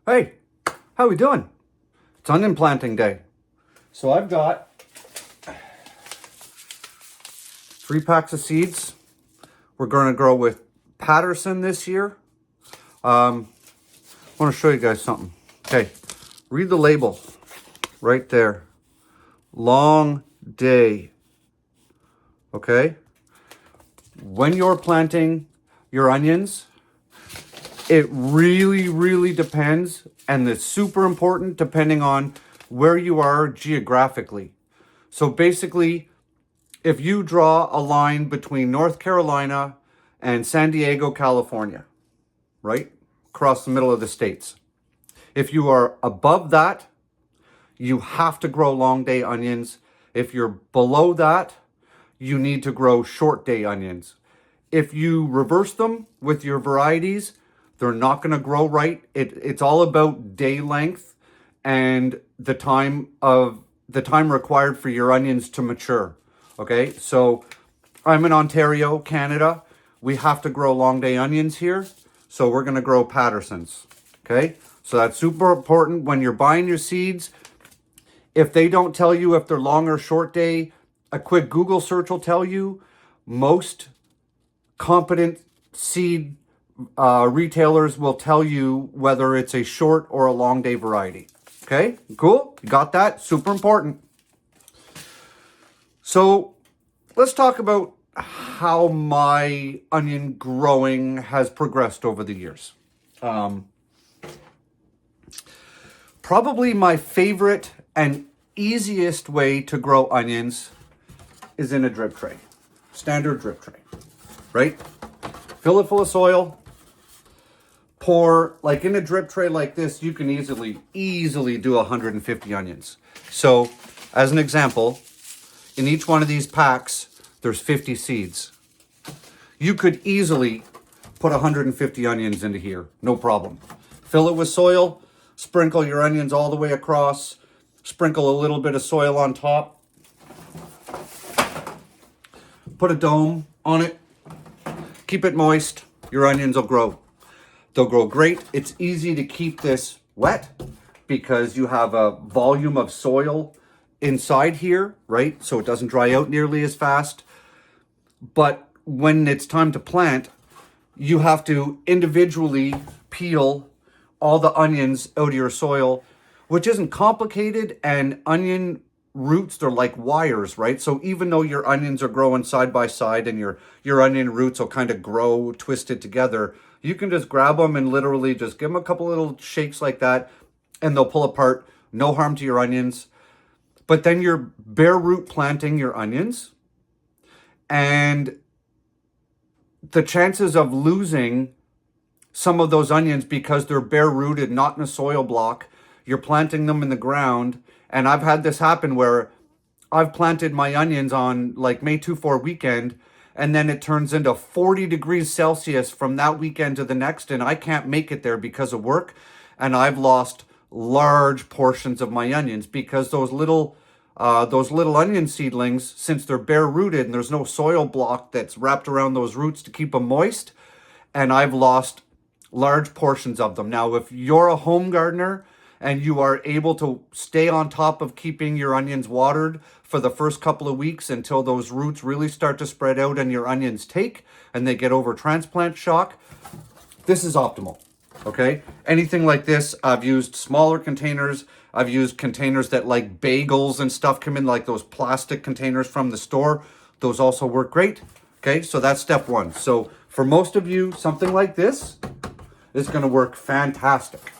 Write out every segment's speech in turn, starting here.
Hey, how we doing? It's onion planting day. So I've got 3 packs of seeds. We're going to grow with Patterson this year. I want to show you guys something. Okay, read the label right there. Long day. Okay? When you're planting your onions, it really depends, and it's super important depending on where you are geographically. So basically, if you draw a line between North Carolina and San Diego, California, right? Across the middle of the states. If you are above that, you have to grow long day onions. If you're below that, you need to grow short day onions. If you reverse them with your varieties, they're not going to grow right. It's all about day length and the time required for your onions to mature. Okay, so I'm in Ontario, Canada. We have to grow long day onions here, so we're going to grow Pattersons. Okay, so that's super important when you're buying your seeds. If they don't tell you if they're long or short day, a quick Google search will tell you. Most competent seed retailers will tell you whether it's a short or a long day variety. Okay, cool. You got that? Super important. So let's talk about how my onion growing has progressed over the years. Probably my favorite and easiest way to grow onions is in a drip tray. Standard drip tray, right? Fill it full of soil. Pour, like in a drip tray like this, you can easily do 150 onions. So, as an example, in each one of these packs, there's 50 seeds. You could easily put 150 onions into here, no problem. Fill it with soil, sprinkle your onions all the way across, sprinkle a little bit of soil on top, put a dome on it, keep it moist, your onions will grow. They'll grow great. It's easy to keep this wet because you have a volume of soil inside here, right? So it doesn't dry out nearly as fast. But when it's time to plant, you have to individually peel all the onions out of your soil, which isn't complicated. And onion roots, they're like wires, right? So even though your onions are growing side by side and your onion roots will kind of grow twisted together, you can just grab them and literally just give them a couple little shakes like that and they'll pull apart. No harm to your onions. But then you're bare root planting your onions, and the chances of losing some of those onions because they're bare rooted, not in a soil block, you're planting them in the ground. And I've had this happen where I've planted my onions on like May 2-4 weekend, and then it turns into 40 degrees Celsius from that weekend to the next, and I can't make it there because of work. And I've lost large portions of my onions because those little onion seedlings, since they're bare rooted and there's no soil block that's wrapped around those roots to keep them moist, and I've lost large portions of them. Now, if you're a home gardener and you are able to stay on top of keeping your onions watered for the first couple of weeks until those roots really start to spread out and your onions take and they get over transplant shock, this is optimal, okay? Anything like this, I've used smaller containers. I've used containers that like bagels and stuff come in, like those plastic containers from the store. Those also work great, okay? So that's step one. So for most of you, something like this is gonna work fantastic.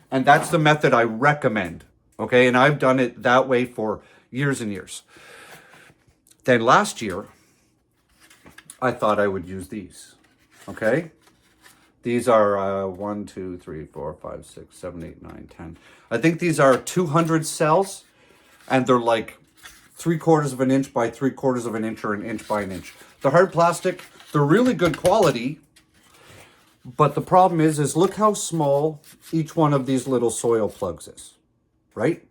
And that's the method I recommend, okay? And I've done it that way for years and years. Then last year, I thought I would use these, okay? These are 1, 2, 3, 4, 5, 6, 7, 8, 9, 10. I think these are 200 cells, and they're like 3/4 of an inch by 3/4 of an inch or an inch by an inch. They're hard plastic. They're really good quality. But the problem is look how small each one of these little soil plugs is, right?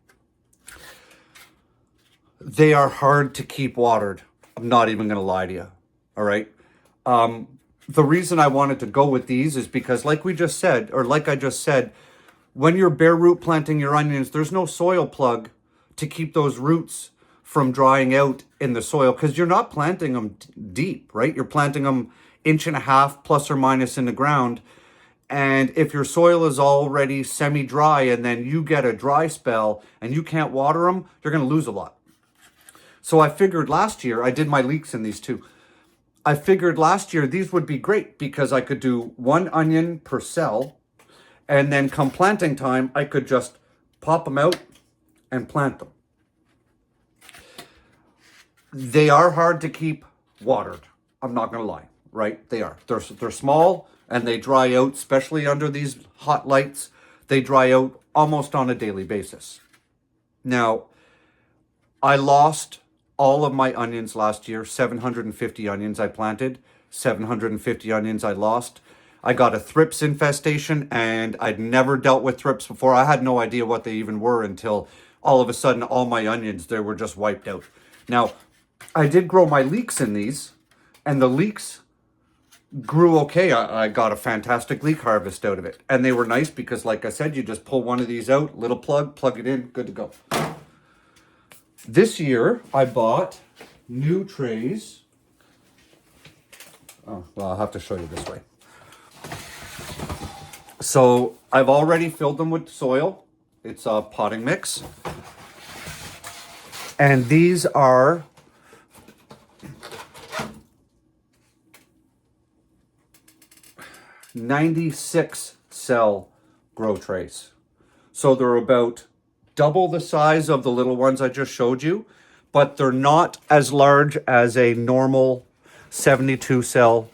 They are hard to keep watered. I'm not even going to lie to you, all right? The reason I wanted to go with these is because like I just said, when you're bare root planting your onions, there's no soil plug to keep those roots from drying out in the soil, because you're not planting them deep, right? You're planting them 1.5 inches plus or minus in the ground. And if your soil is already semi-dry and then you get a dry spell and you can't water them, you're going to lose a lot. So I figured last year, I did my leeks in these too. I figured last year these would be great because I could do 1 onion per cell. And then come planting time, I could just pop them out and plant them. They are hard to keep watered. I'm not going to lie, right? They are. They're small and they dry out, especially under these hot lights. They dry out almost on a daily basis. Now, I lost all of my onions last year, 750 onions I planted, 750 onions I lost. I got a thrips infestation and I'd never dealt with thrips before. I had no idea what they even were until all of a sudden all my onions, they were just wiped out. Now, I did grow my leeks in these and the leeks grew okay. I got a fantastic leek harvest out of it. And they were nice because, like I said, you just pull one of these out, little plug it in, good to go. This year, I bought new trays. Oh, well, I'll have to show you this way. So I've already filled them with soil. It's a potting mix. And these are '96 cell grow trays. So they're about double the size of the little ones I just showed you, but they're not as large as a normal 72 cell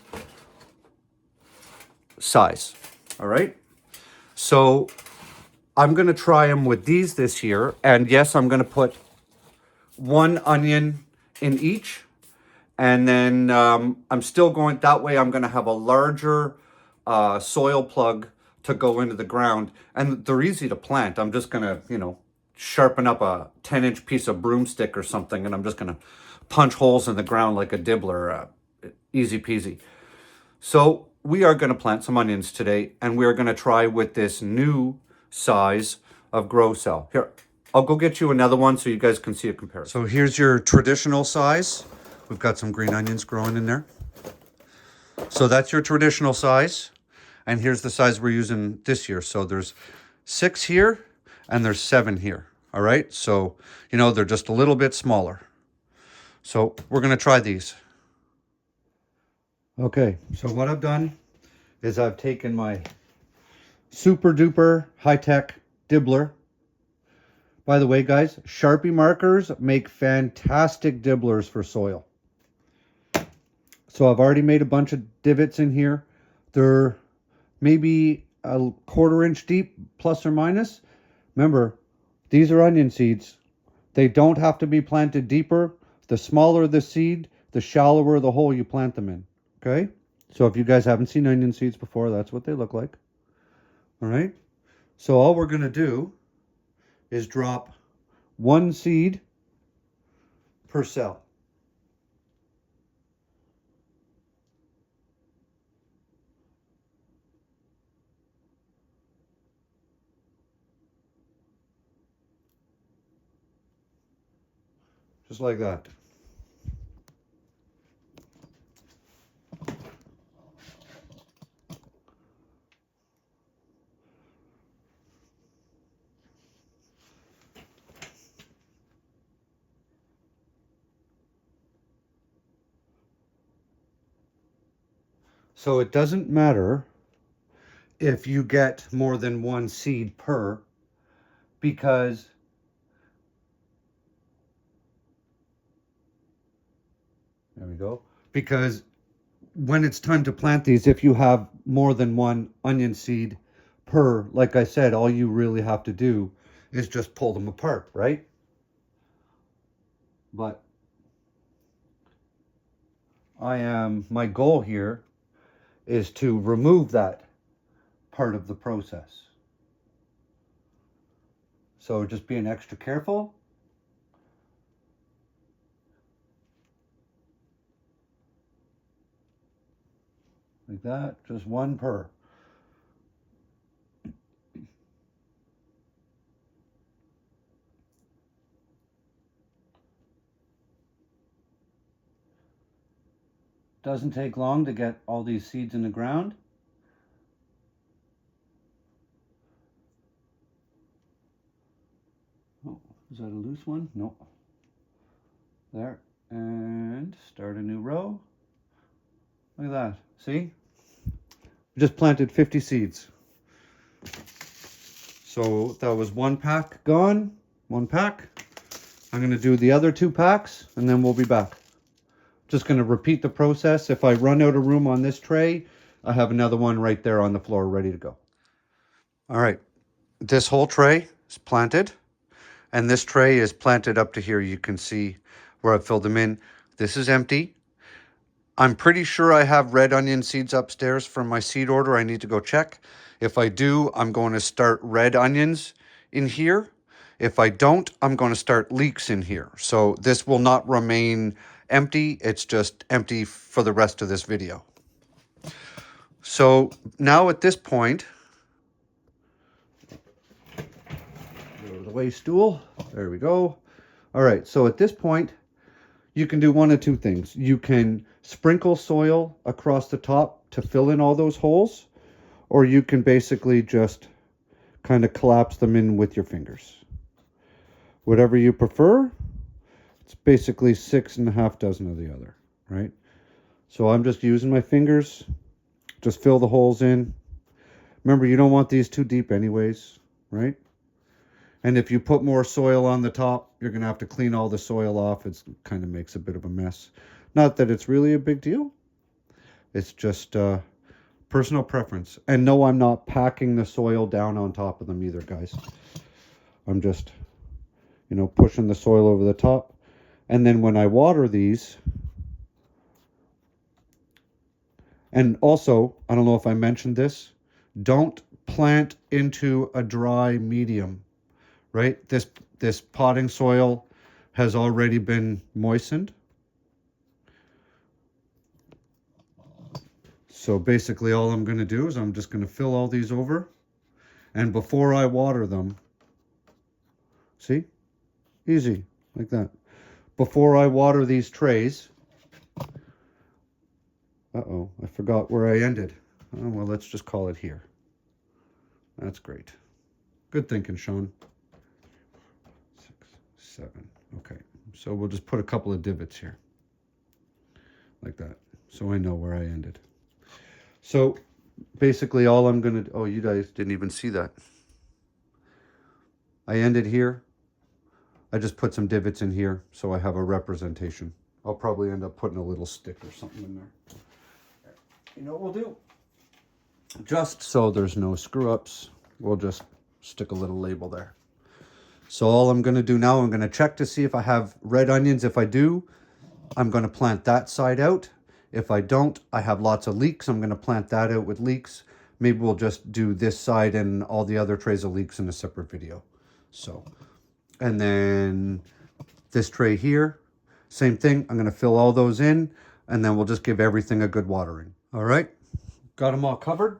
size. All right. So I'm going to try them with these this year. And yes, I'm going to put 1 onion in each. And then I'm still going that way. I'm going to have a larger soil plug to go into the ground. And they're easy to plant. I'm just going to, sharpen up a 10-inch piece of broomstick or something. And I'm just going to punch holes in the ground like a dibbler. Easy peasy. So we are going to plant some onions today. And we are going to try with this new size of grow cell. Here, I'll go get you another one so you guys can see a comparison. So here's your traditional size. We've got some green onions growing in there. So that's your traditional size. And here's the size we're using this year. So there's 6 here and there's 7 here. All right. So, they're just a little bit smaller. So we're going to try these. Okay. So what I've done is I've taken my super duper high-tech dibbler. By the way, guys, Sharpie markers make fantastic dibblers for soil. So I've already made a bunch of divots in here. They're maybe a 1/4 inch deep, plus or minus. Remember, these are onion seeds. They don't have to be planted deeper. The smaller the seed, the shallower the hole you plant them in. Okay? So if you guys haven't seen onion seeds before, that's what they look like. All right? So all we're going to do is drop 1 seed per cell. Just like that. So it doesn't matter if you get more than 1 seed per, because there we go. Because when it's time to plant these, if you have more than 1 onion seed per, like I said, all you really have to do is just pull them apart, right? But my goal here is to remove that part of the process. So just being extra careful. Like that, just 1 per. Doesn't take long to get all these seeds in the ground. Oh, is that a loose one? No. There. And start a new row. Look at that. See? We just planted 50 seeds. So that was one pack gone. One pack. I'm going to do the other 2 packs and then we'll be back. Just going to repeat the process. If I run out of room on this tray, I have another one right there on the floor ready to go. All right. This whole tray is planted. And this tray is planted up to here. You can see where I've filled them in. This is empty. I'm pretty sure I have red onion seeds upstairs from my seed order. I need to go check. If I do, I'm going to start red onions in here. If I don't, I'm going to start leeks in here. So this will not remain empty. It's just empty for the rest of this video. So now at this point, go to the waste stool. There we go. All right. So at this point, you can do one of 2 things. You can sprinkle soil across the top to fill in all those holes, or you can basically just kind of collapse them in with your fingers. Whatever you prefer. It's basically 6.5 dozen of the other, right? So I'm just using my fingers. Just fill the holes in. Remember, you don't want these too deep anyways, right? And if you put more soil on the top, you're going to have to clean all the soil off. It kind of makes a bit of a mess. Not that it's really a big deal. It's just personal preference. And no, I'm not packing the soil down on top of them either, guys. I'm just, you know, pushing the soil over the top. And then when I water these, and also, I don't know if I mentioned this, don't plant into a dry medium, right? This potting soil has already been moistened. So basically all I'm going to do is I'm just going to fill all these over. And before I water them, see? Easy, like that. Before I water these trays, uh-oh, I forgot where I ended. Oh, well, let's just call it here. That's great. Good thinking, Sean. 6, 7. Okay, so we'll just put a couple of divots here. Like that. So I know where I ended. So basically all I'm going to... Oh, you guys didn't even see that. I ended here. I just put some divots in here so I have a representation. I'll probably end up putting a little stick or something in there. You know what we'll do? Just so there's no screw-ups, we'll just stick a little label there. So all I'm going to do now, I'm going to check to see if I have red onions. If I do, I'm going to plant that side out. If I don't, I have lots of leeks. I'm going to plant that out with leeks. Maybe we'll just do this side and all the other trays of leeks in a separate video. So... And then this tray here, same thing. I'm going to fill all those in, and then we'll just give everything a good watering. All right, got them all covered.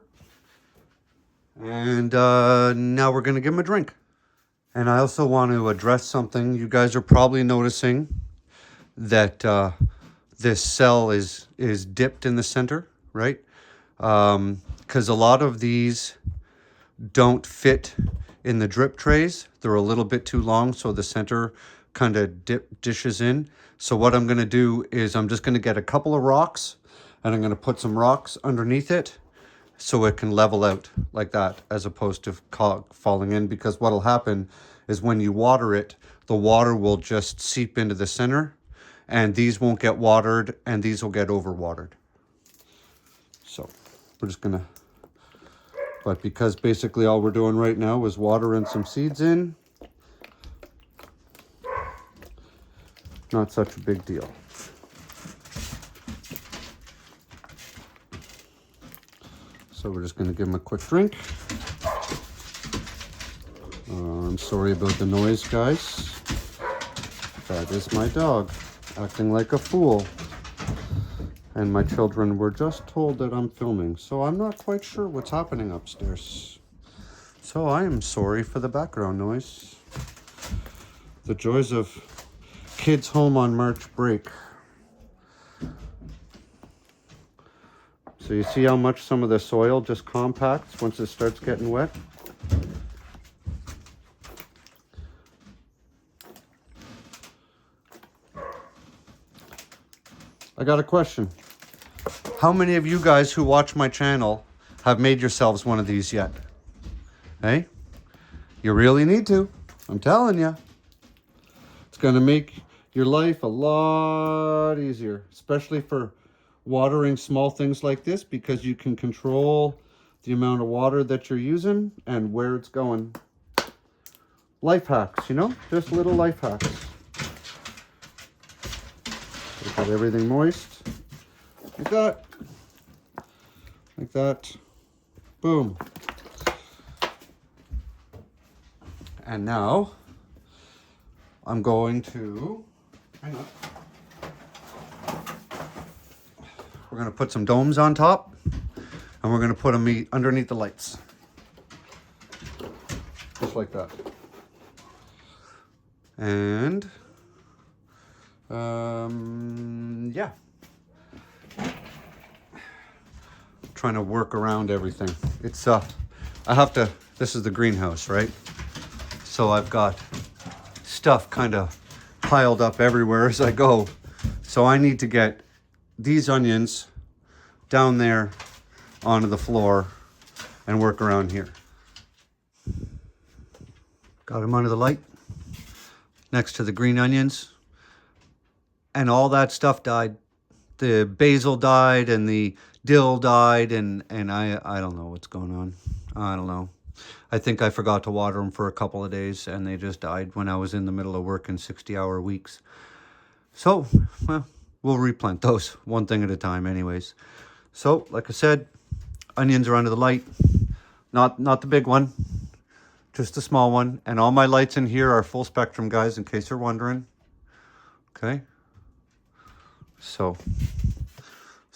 And now we're going to give them a drink. And I also want to address something. You guys are probably noticing that this cell is dipped in the center, right? Because a lot of these don't fit in the drip trays. They're a little bit too long, so the center kind of dishes in. So what I'm going to do is I'm just going to get a couple of rocks, and I'm going to put some rocks underneath it so it can level out like that, as opposed to falling in. Because what'll happen is when you water it, the water will just seep into the center, and these won't get watered, and these will get overwatered. So we're just going to... But because basically all we're doing right now is watering some seeds in, not such a big deal. So we're just going to give them a quick drink. I'm sorry about the noise, guys. That is my dog acting like a fool. And my children were just told that I'm filming, so I'm not quite sure what's happening upstairs. So I am sorry for the background noise. The joys of kids home on March break. So you see how much some of the soil just compacts once it starts getting wet? I got a question. How many of you guys who watch my channel have made yourselves one of these yet? Hey? You really need to. I'm telling you. It's going to make your life a lot easier, especially for watering small things like this, because you can control the amount of water that you're using and where it's going. Life hacks, you know? Just little life hacks. We got everything moist. Like that. Like that. Boom. And now I'm going to, hang on. We're going to put some domes on top, and we're going to put them underneath the lights. Just like that. And, yeah. Trying to work around everything. It's, I have to, this is the greenhouse, right? So I've got stuff kind of piled up everywhere as I go. So I need to get these onions down there onto the floor and work around here. Got them under the light next to the green onions. And all that stuff died. The basil died and the dill died, and I don't know what's going on. I don't know. I think I forgot to water them for a couple of days, and they just died when I was in the middle of working 60-hour weeks. So, well, we'll replant those one thing at a time anyways. So, like I said, onions are under the light. Not the big one, just the small one. And all my lights in here are full spectrum, guys, in case you're wondering. Okay. So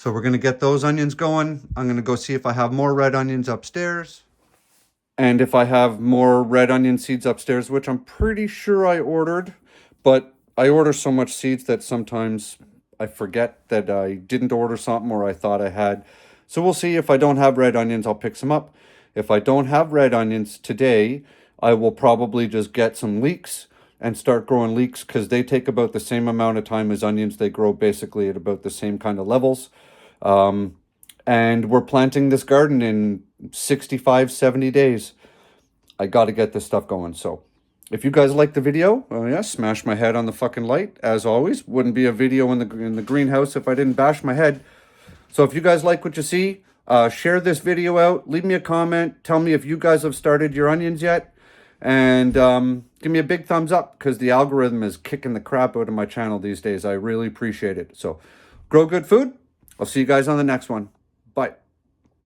we're going to get those onions going. I'm going to go see if I have more red onions upstairs. And if I have more red onion seeds upstairs, which I'm pretty sure I ordered, but I order so much seeds that sometimes I forget that I didn't order something or I thought I had. So we'll see. If I don't have red onions, I'll pick some up. If I don't have red onions today, I will probably just get some leeks and start growing leeks, because they take about the same amount of time as onions. They grow basically at about the same kind of levels. And we're planting this garden in 65, 70 days. I got to get this stuff going. So if you guys like the video, yeah, smash my head on the fucking light. As always, wouldn't be a video in the greenhouse if I didn't bash my head. So if you guys like what you see, share this video out. Leave me a comment. Tell me if you guys have started your onions yet. And give me a big thumbs up, because the algorithm is kicking the crap out of my channel these days. I really appreciate it. So grow good food. I'll see you guys on the next one.